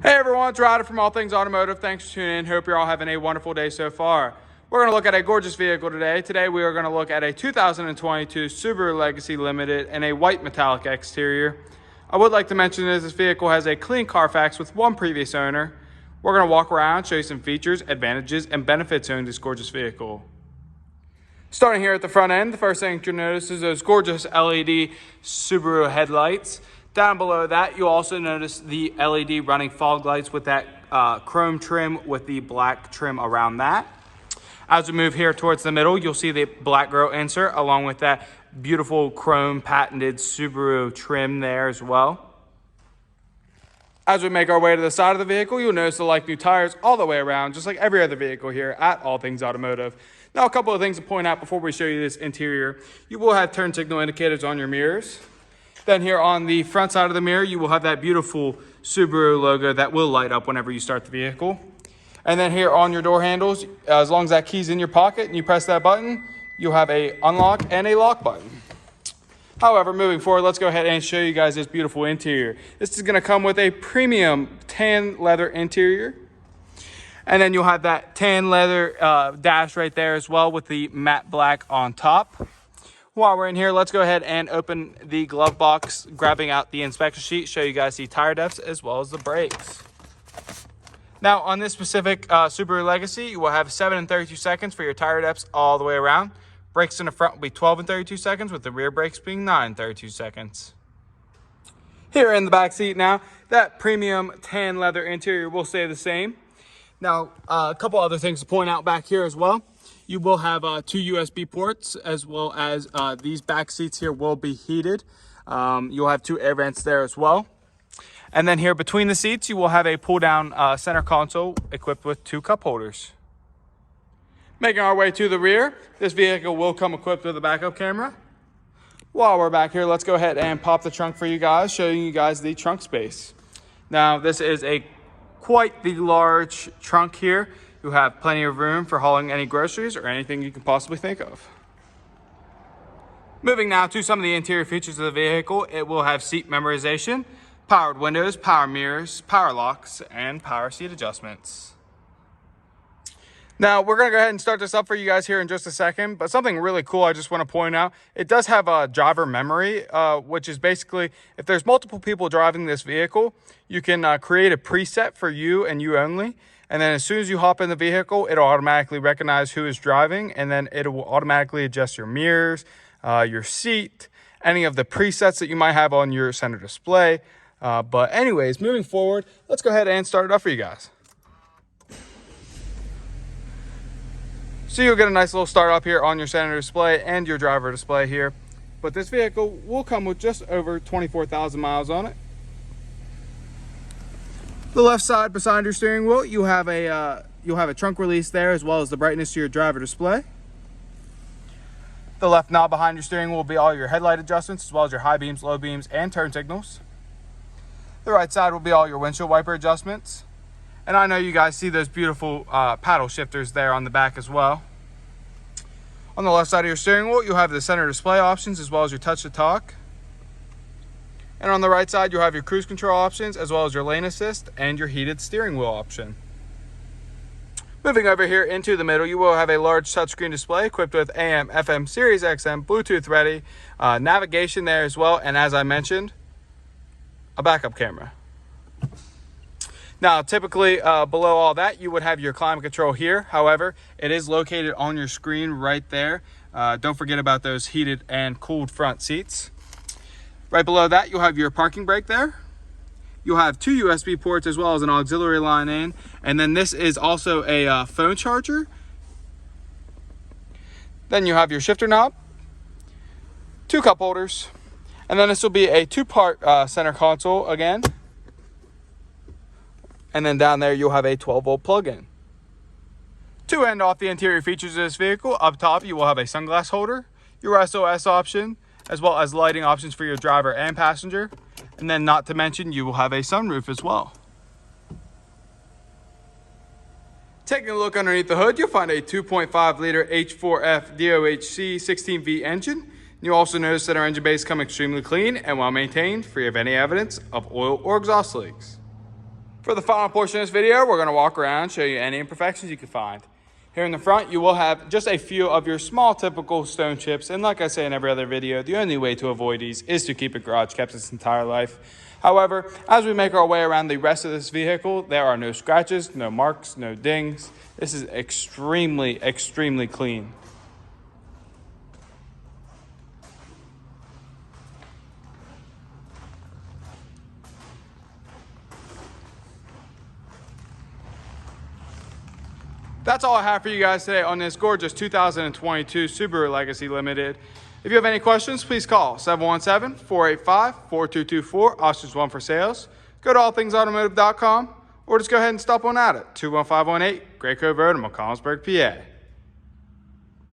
Hey everyone, it's Ryder from All Things Automotive. Thanks for tuning in. Hope you're all having a wonderful day so far. We're going to look at a gorgeous vehicle today. Today we are going to look at a 2022 Subaru Legacy Limited in a white metallic exterior. I would like to mention that this vehicle has a clean CARFAX with one previous owner. We're going to walk around, show you some features, advantages, and benefits owning this gorgeous vehicle. Starting here at the front end, the first thing you'll notice is those gorgeous LED Subaru headlights. Down below that, you'll also notice the LED running fog lights with that chrome trim with the black trim around that. As we move here towards the middle, you'll see the black grille insert along with that beautiful chrome patented Subaru trim there as well. As we make our way to the side of the vehicle, you'll notice the like new tires all the way around, just like every other vehicle here at All Things Automotive. Now, a couple of things to point out before we show you this interior. You will have turn signal indicators on your mirrors. Then here on the front side of the mirror, you will have that beautiful Subaru logo that will light up whenever you start the vehicle. And then here on your door handles, as long as that key's in your pocket and you press that button, you'll have a unlock and a lock button. However, moving forward, let's go ahead and show you guys this beautiful interior. This is going to come with a premium tan leather interior. And then you'll have that tan leather dash right there as well with the matte black on top. While we're in here, let's go ahead and open the glove box, grabbing out the inspection sheet, show you guys the tire depths as well as the brakes. Now, on this specific Subaru Legacy, you will have 7 and 32 seconds for your tire depths all the way around. Brakes in the front will be 12 and 32 seconds, with the rear brakes being 9 and 32 seconds. Here in the back seat now, that premium tan leather interior will stay the same. Now, a couple other things to point out back here as well. You will have 2 USB ports, as well as these back seats here will be heated. You'll have 2 air vents there as well. And then here between the seats, you will have a pull-down center console equipped with 2 cup holders. Making our way to the rear, this vehicle will come equipped with a backup camera. While we're back here, let's go ahead and pop the trunk for you guys, showing you guys the trunk space. Now, this is quite the large trunk here. You have plenty of room for hauling any groceries or anything you can possibly think of. Moving now to some of the interior features of the vehicle, it will have seat memorization, powered windows, power mirrors, power locks, and power seat adjustments. Now, we're going to go ahead and start this up for you guys here in just a second, but something really cool I just want to point out, it does have a driver memory, which is basically, if there's multiple people driving this vehicle, you can create a preset for you and you only, and then as soon as you hop in the vehicle, it'll automatically recognize who is driving, and then it will automatically adjust your mirrors, your seat, any of the presets that you might have on your center display. But anyways, moving forward, let's go ahead and start it up for you guys. So you'll get a nice little start up here on your center display and your driver display here. But this vehicle will come with just over 24,000 miles on it. The left side beside your steering wheel, you'll have a trunk release there, as well as the brightness to your driver display. The left knob behind your steering wheel will be all your headlight adjustments, as well as your high beams, low beams, and turn signals. The right side will be all your windshield wiper adjustments. And I know you guys see those beautiful paddle shifters there on the back as well. On the left side of your steering wheel, you'll have the center display options, as well as your touch to talk. And on the right side, you'll have your cruise control options, as well as your lane assist and your heated steering wheel option. Moving over here into the middle, you will have a large touchscreen display equipped with AM, FM, Sirius XM, Bluetooth ready, navigation there as well, and as I mentioned, a backup camera. Now, typically below all that, you would have your climate control here. However, it is located on your screen right there. Don't forget about those heated and cooled front seats. Right below that, you'll have your parking brake there. You'll have 2 USB ports as well as an auxiliary line in. And then this is also a phone charger. Then you have your shifter knob, 2 cup holders, and then this will be a 2-part center console again. And then down there, you'll have a 12-volt plug-in. To end off the interior features of this vehicle, up top, you will have a sunglass holder, your SOS option, as well as lighting options for your driver and passenger. And then not to mention, you will have a sunroof as well. Taking a look underneath the hood, you'll find a 2.5-liter H4F DOHC 16V engine. You'll also notice that our engine bays come extremely clean and well maintained, free of any evidence of oil or exhaust leaks. For the final portion of this video, we're going to walk around and show you any imperfections you can find. Here in the front, you will have just a few of your small typical stone chips, and like I say in every other video, the only way to avoid these is to keep it garage kept its entire life. However, as we make our way around the rest of this vehicle, there are no scratches, no marks, no dings. This is extremely, extremely clean. That's all I have for you guys today on this gorgeous 2022 Subaru Legacy Limited. If you have any questions, please call 717-485-4224, options 1 for sales. Go to allthingsautomotive.com or just go ahead and stop on out at 21518 Gray Cove Road in McCollumsburg, PA.